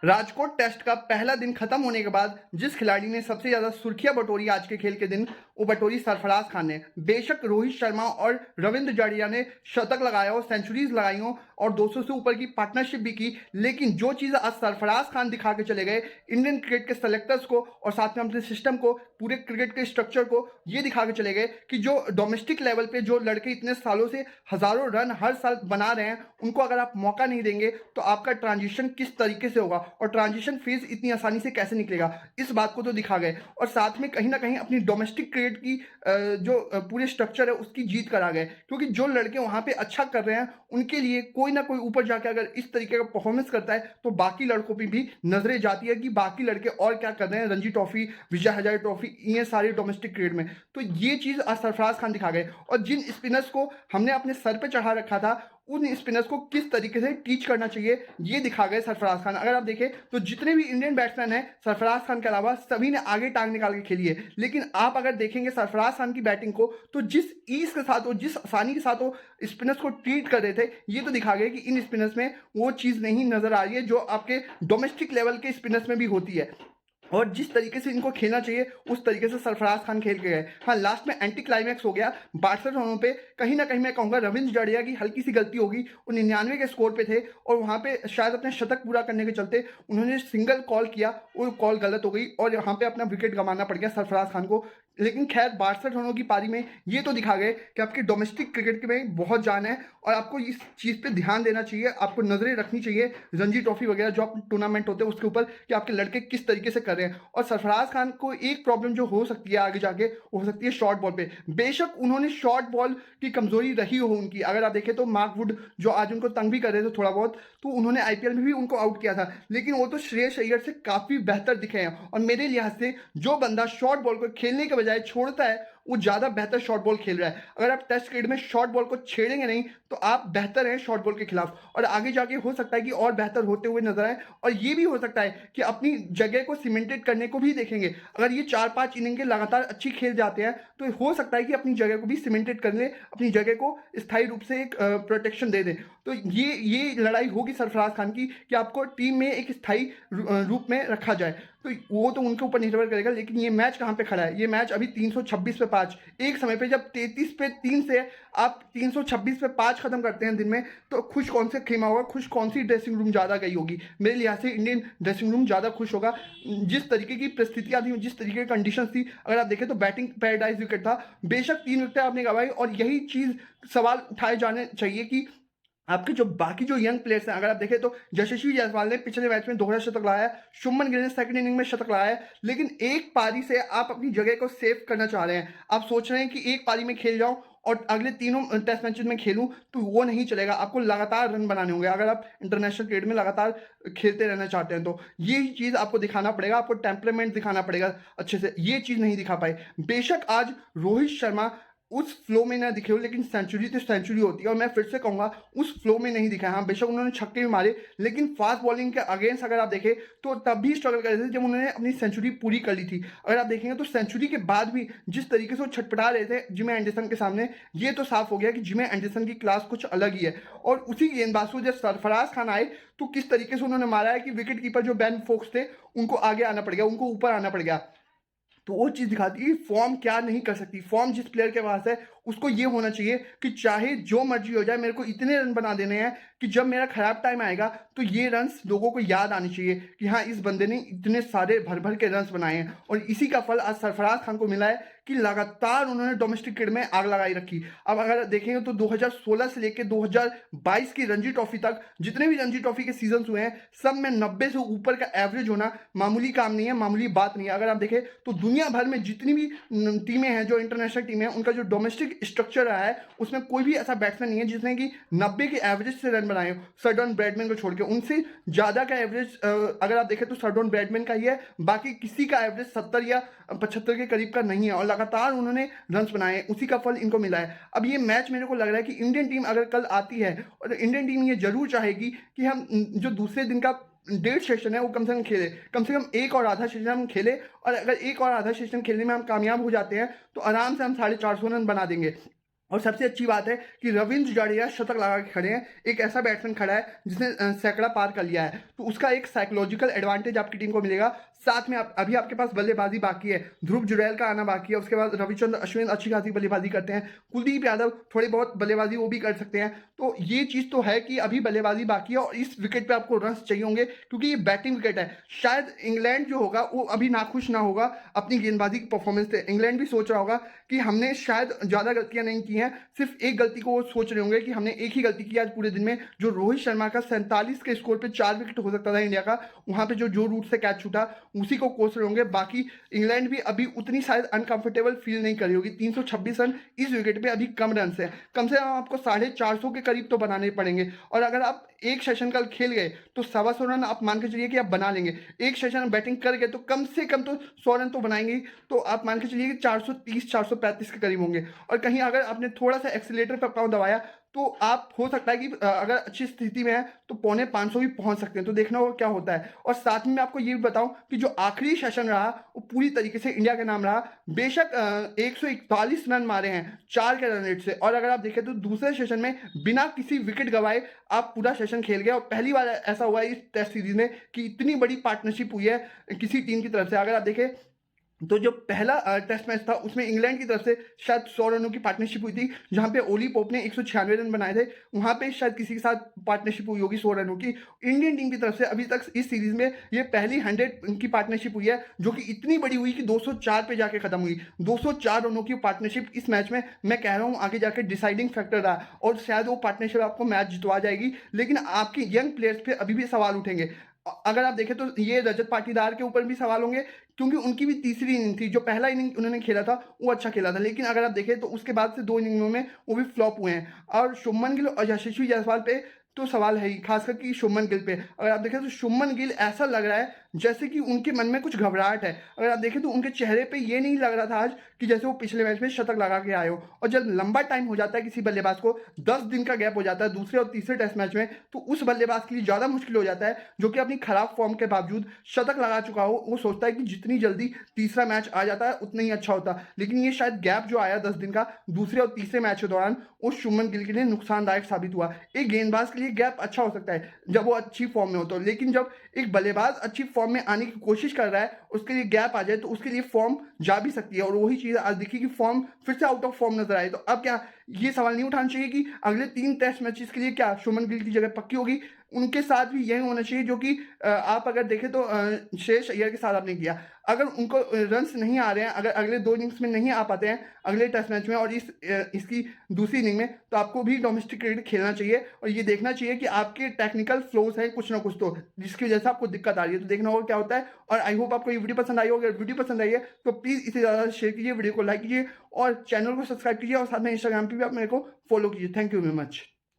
Rajkot test का पहला दिन खत्म होने के बाद जिस खिलाड़ी ने सबसे ज्यादा सुर्खियां बटोरी आज के खेल के दिन, वो बटोरी सरफराज खान ने। बेशक रोहित शर्मा और रविंद्र जडेजा ने शतक लगाया हो, सेंचुरीज लगाई हो और 200 से ऊपर की पार्टनरशिप भी की, लेकिन जो चीज आज सरफराज खान दिखा के चले गए इंडियन क्रिकेट के सेलेक्टर्स को और साथ में अपने सिस्टम को, पूरे क्रिकेट के स्ट्रक्चर को, ये दिखा के चले गए कि जो डोमेस्टिक लेवल पे जो लड़के इतने सालों से हजारों रन हर साल बना रहे हैं, उनको अगर आप मौका नहीं देंगे तो आपका ट्रांजिशन किस तरीके से होगा और ट्रांजिशन फेज इतनी आसानी से कैसे निकलेगा, इस बात को तो दिखा गए। और साथ में कहीं ना कहीं अपनी डोमेस्टिक क्रिकेट की जो पूरे स्ट्रक्चर है उसकी जीत करा गए, क्योंकि जो लड़के वहां पे अच्छा कर रहे हैं उनके लिए कोई ना कोई ऊपर जाके अगर इस तरीके का परफॉर्मेंस करता है तो बाकी लड़कों पे भी नजरें जाती है कि बाकी लड़के और क्या कर रहे हैं रणजी ट्रॉफी, विजय हजारे ट्रॉफी, ये सारे डोमेस्टिक क्रिकेट में। तो ये चीज आज सरफराज खान दिखा गए और जिन स्पिनर्स को हमने अपने सर पे चढ़ा रखा था उन स्पिनर्स को किस तरीके से टीच करना चाहिए ये दिखा गए सरफराज खान। अगर आप देखें तो जितने भी इंडियन बैट्समैन हैं सरफराज खान के अलावा सभी ने आगे टांग निकाल के खेली है, लेकिन आप अगर देखेंगे सरफराज खान की बैटिंग को तो जिस ईज के साथ वो, जिस आसानी के साथ वो स्पिनर्स को ट्रीट कर रहे थे, ये तो दिखा गया कि इन स्पिनर्स में वो चीज़ नहीं नजर आ रही है जो आपके डोमेस्टिक लेवल के स्पिनर्स में भी होती है। और जिस तरीके से इनको खेलना चाहिए उस तरीके से सरफराज खान खेल के गए। हाँ, लास्ट में एंटी क्लाइमैक्स हो गया 62 रनों पे, कहीं ना कहीं मैं कहूँगा रविंद्र जडेजा की हल्की सी गलती होगी। वो 99 के स्कोर पे थे और वहाँ पे शायद अपने शतक पूरा करने के चलते उन्होंने सिंगल कॉल किया, वो कॉल गलत हो गई और यहाँ पे अपना विकेट गंवाना पड़ गया सरफराज खान को। लेकिन खैर 62 रनों की पारी में ये तो दिखा गए कि आपकी डोमेस्टिक क्रिकेट में बहुत जान है और आपको इस चीज़ पे ध्यान देना चाहिए, आपको नजरें रखनी चाहिए रणजी ट्रॉफी वगैरह जो आप टूर्नामेंट होते हैं उसके ऊपर कि आपके लड़के किस तरीके से कर रहे हैं। और सरफराज खान को एक प्रॉब्लम जो हो सकती है आगे जाके, वो हो सकती है शॉर्ट बॉल पे। बेशक उन्होंने शॉर्ट बॉल की कमजोरी रही हो उनकी, अगर आप देखें तो मार्क वुड जो आज उनको तंग भी कर रहे थे थोड़ा बहुत, तो उन्होंने आईपीएल में भी उनको आउट किया था, लेकिन वो तो श्रेयस अय्यर से काफी बेहतर दिखे हैं। और मेरे लिहाज से जो बंदा शॉर्ट बॉल को खेलने के बजाय छोड़ता है वो ज्यादा बेहतर शॉर्ट बॉल खेल रहा है। अगर आप टेस्ट क्रिकेट में शॉर्ट बॉल को छेड़ेंगे नहीं तो आप बेहतर हैं शॉर्ट बॉल के खिलाफ और आगे जाके हो सकता है कि और बेहतर होते हुए नजर आए। और ये भी हो सकता है कि अपनी जगह को सीमेंटेड करने को भी देखेंगे। अगर ये 4-5 इनिंग लगातार अच्छी खेल जाते हैं तो हो सकता है कि अपनी जगह को भी सीमेंटेड कर ले, अपनी जगह को स्थायी रूप से एक प्रोटेक्शन दे दें। तो ये लड़ाई होगी सरफराज खान की कि आपको टीम में एक स्थायी रूप में रखा जाए, तो वो तो उनके ऊपर निर्भर करेगा। लेकिन ये मैच कहाँ पे खड़ा है, ये मैच अभी 326 पे 5, एक समय पे जब 33 पे 3 से आप 326 पे 5 खत्म करते हैं दिन में, तो खुश कौन से खेमा होगा, खुश कौन सी ड्रेसिंग रूम ज़्यादा गई होगी। मेरे लिहाज से इंडियन ड्रेसिंग रूम ज़्यादा खुश होगा। जिस तरीके की परिस्थितियाँ थी, जिस तरीके की कंडीशन थी, अगर आप देखें तो बैटिंग पैराडाइज विकेट था, बेशक 3 विकेट आपने गंवाई और यही चीज़ सवाल उठाए जाने चाहिए कि आपके जो बाकी जो यंग प्लेयर्स हैं, अगर आप देखें तो यशस्वी जायसवाल ने पिछले मैच में दोहरा शतक लगाया, शुभमन गिल ने सेकंड इनिंग में शतक लगाया, लेकिन एक पारी से आप अपनी जगह को सेव करना चाह रहे हैं। आप सोच रहे हैं कि एक पारी में खेल जाऊं और अगले तीनों टेस्ट मैचेस में खेलूं, तो वो नहीं चलेगा। आपको लगातार रन बनाने होंगे अगर आप इंटरनेशनल क्रिकेट में लगातार खेलते रहना चाहते हैं, तो ये चीज़ आपको दिखाना पड़ेगा, आपको टेम्परामेंट दिखाना पड़ेगा अच्छे से। ये चीज़ नहीं दिखा पाए। बेशक आज रोहित शर्मा उस फ्लो में ना दिखे हो, लेकिन सेंचुरी तो सेंचुरी होती है और मैं फिर से कहूंगा उस फ्लो में नहीं दिखा है। हाँ, बेशक उन्होंने छक्के भी मारे, लेकिन फास्ट बॉलिंग के अगेंस्ट अगर आप देखें तो तब भी स्ट्रगल कर रहे थे जब उन्होंने अपनी सेंचुरी पूरी कर ली थी। अगर आप देखेंगे तो सेंचुरी के बाद भी जिस तरीके से वो छटपटा रहे थे जिमे एंडरसन के सामने, ये तो साफ हो गया कि जिमे एंडरसन की क्लास कुछ अलग ही है। और उसी गेंदबाज को जब सरफराज खान आए तो किस तरीके से उन्होंने मारा है कि विकेट कीपर जो बेन फोक्स थे उनको आगे आना पड़ गया, उनको ऊपर आना पड़ गया। तो वो चीज़ दिखाती है फॉर्म क्या नहीं कर सकती। फॉर्म जिस प्लेयर के पास है उसको ये होना चाहिए कि चाहे जो मर्जी हो जाए, मेरे को इतने रन बना देने हैं कि जब मेरा खराब टाइम आएगा तो ये रन्स लोगों को याद आने चाहिए कि हाँ, इस बंदे ने इतने सारे भर भर के रन्स बनाए हैं। और इसी का फल आज सरफराज खान को मिला है कि लगातार उन्होंने डोमेस्टिक क्रिकेट में आग लगाई रखी। अब अगर देखेंगे तो 2016 से लेकर 2022 की रणजी ट्रॉफी तक जितने भी रणजी ट्रॉफी के सीजन हुए हैं, सब में 90 से ऊपर का एवरेज होना मामूली काम नहीं है, मामूली बात नहीं है। अगर आप देखें तो दुनिया भर में जितनी भी टीमें हैं, जो इंटरनेशनल टीमें हैं, उनका जो डोमेस्टिक स्ट्रक्चर रहा है उसमें कोई भी ऐसा बैट्समैन नहीं है जिसने कि 90 के एवरेज से रन बनाए हो, सर्डन ब्रैडमैन को छोड़ के। उनसे ज़्यादा का एवरेज अगर आप देखें तो सर्डन ब्रैडमैन का ही है, बाकी किसी का एवरेज 70 या 75 के करीब का नहीं है। और लगातार उन्होंने रन्स बनाए, उसी का फल इनको मिला है। अब ये मैच मेरे को लग रहा है कि इंडियन टीम अगर कल आती है और इंडियन टीम ये जरूर चाहेगी कि हम जो दूसरे दिन का डेढ़ सेशन है वो कम से कम खेले, कम से कम एक और आधा सेशन हम खेले। और अगर एक और आधा सेशन खेलने में हम कामयाब हो जाते हैं तो आराम से हम 450 रन बना देंगे। और सबसे अच्छी बात है कि रविंद्र जडेजा शतक लगा के खड़े हैं। एक ऐसा बैट्समैन खड़ा है जिसने सैकड़ा पार कर लिया है, तो उसका एक साइकोलॉजिकल एडवांटेज आपकी टीम को मिलेगा। साथ में अभी आपके पास बल्लेबाजी बाकी है, ध्रुव जुरैल का आना बाकी है, उसके बाद रविचंद्र अश्विन अच्छी खासी बल्लेबाजी करते हैं, कुलदीप यादव थोड़ी बहुत बल्लेबाजी वो भी कर सकते हैं। तो ये चीज़ तो है कि अभी बल्लेबाजी बाकी है और इस विकेट पे आपको रन चाहिए होंगे, क्योंकि ये बैटिंग विकेट है। शायद इंग्लैंड जो होगा वो अभी नाखुश ना होगा अपनी गेंदबाजी की परफॉर्मेंस से। इंग्लैंड भी सोच रहा होगा कि हमने शायद ज़्यादा गलतियां नहीं की हैं, सिर्फ एक गलती को वो सोच रहे होंगे कि हमने एक ही गलती की आज पूरे दिन में, जो रोहित शर्मा का 47 के स्कोर पे 4 विकेट हो सकता था इंडिया का, वहां पे जो रूट से कैच छूटा उसी को कोस रहे होंगे। बाकी इंग्लैंड भी अभी उतनी शायद अनकंफर्टेबल फील नहीं करी होगी। 326 रन इस विकेट पे अभी कम रन है, कम से कम आपको 450 के करीब तो बनाने पड़ेंगे। और अगर आप एक सेशन कल खेल गए तो 125 रन आप मान के चलिए कि आप बना लेंगे। एक सेशन बैटिंग कर गए तो कम से कम तो 100 रन तो बनाएंगे, तो आप मान के चलिए कि 430 435 के करीब होंगे। और कहीं अगर आपने थोड़ा सा एक्सीलेटर पर पाँव दबाया तो आप हो सकता है कि अगर अच्छी स्थिति में है तो 450 भी पहुंच सकते हैं। तो देखना होगा क्या होता है। और साथ में मैं आपको ये भी बताऊं कि जो आखिरी सेशन रहा वो पूरी तरीके से इंडिया के नाम रहा। बेशक 141 रन मारे हैं 4 के रन रेट से, और अगर आप देखें तो दूसरे सेशन में बिना किसी विकेट गंवाए आप पूरा सेशन खेल गए। और पहली बार ऐसा हुआ है इस टेस्ट सीरीज में कि इतनी बड़ी पार्टनरशिप हुई है किसी टीम की तरफ से। अगर आप देखें तो जो पहला टेस्ट मैच था उसमें इंग्लैंड की तरफ से शायद 100 रनों की पार्टनरशिप हुई थी, जहां पे ओली पोप ने 196 रन बनाए थे। वहां पे शायद किसी के साथ पार्टनरशिप हुई होगी 100 रनों की। इंडियन टीम की तरफ से अभी तक इस सीरीज में ये पहली 100 की पार्टनरशिप हुई है, जो कि इतनी बड़ी हुई कि 204 पे जाके खत्म हुई। 204 रनों की पार्टनरशिप इस मैच में मैं कह रहा हूँ आगे जाकर डिसाइडिंग फैक्टर रहा, और शायद वो पार्टनरशिप आपको मैच जितवा जाएगी। लेकिन आपके यंग प्लेयर्स पे अभी भी सवाल उठेंगे। अगर आप देखें तो ये रजत पाटीदार के ऊपर भी सवाल होंगे, क्योंकि उनकी भी तीसरी इनिंग थी। जो पहला इनिंग उन्होंने खेला था वो अच्छा खेला था, लेकिन अगर आप देखें तो उसके बाद से 2 इनिंगों में वो भी फ्लॉप हुए हैं। और शुभमन गिल और यशस्वी जायसवाल पे तो सवाल है ही, खासकर कि शुभमन गिल पे। अगर आप देखें तो शुभमन गिल ऐसा लग रहा है जैसे कि उनके मन में कुछ घबराहट है। अगर आप देखें तो उनके चेहरे पे ये नहीं लग रहा था आज कि जैसे वो पिछले मैच में शतक लगा के आए हो। और जब लंबा टाइम हो जाता है किसी बल्लेबाज को, 10 दिन का गैप हो जाता है दूसरे और तीसरे टेस्ट मैच में, तो उस बल्लेबाज के लिए ज़्यादा मुश्किल हो जाता है, जो कि अपनी खराब फॉर्म के बावजूद शतक लगा चुका हो। वो सोचता है कि जितनी जल्दी तीसरा मैच आ जाता है उतना ही अच्छा होता। लेकिन ये शायद गैप जो आया 10 दिन का दूसरे और तीसरे मैच के दौरान, वो शुभमन गिल के लिए नुकसानदायक साबित हुआ। एक गेंदबाज के लिए गैप अच्छा हो सकता है जब वो अच्छी फॉर्म में हो तो, लेकिन जब एक बल्लेबाज अच्छी फॉर्म में आने की कोशिश कर रहा है उसके लिए गैप आ जाए तो उसके लिए फॉर्म जा भी सकती है। और वही चीज़ आज दिखी कि फॉर्म फिर से आउट ऑफ फॉर्म नजर आए। तो अब क्या ये सवाल नहीं उठाना चाहिए कि अगले 3 टेस्ट मैचेस के लिए क्या शुभमन गिल की जगह पक्की होगी? उनके साथ भी यही होना चाहिए जो कि आप अगर देखें तो श्रेयस अय्यर के साथ आपने किया। अगर उनको रन्स नहीं आ रहे हैं, अगर अगले 2 इनिंग्स में नहीं आ पाते हैं अगले टेस्ट मैच में और इसकी दूसरी इनिंग में, तो आपको भी डोमेस्टिक क्रिकेट खेलना चाहिए और ये देखना चाहिए कि आपके टेक्निकल फ्लोज हैं कुछ ना कुछ तो, जिसकी वजह से आपको दिक्कत आ रही है। तो देखना होगा क्या होता है। और आई होप आपको ये वीडियो पसंद आई होगी। अगर वीडियो पसंद आई है तो प्लीज़ इसे ज़्यादा शेयर कीजिए, वीडियो को लाइक कीजिए और चैनल को सब्सक्राइब कीजिए, और साथ में इंस्टाग्राम पर भी आप मेरे को फॉलो कीजिए। Thank you very much.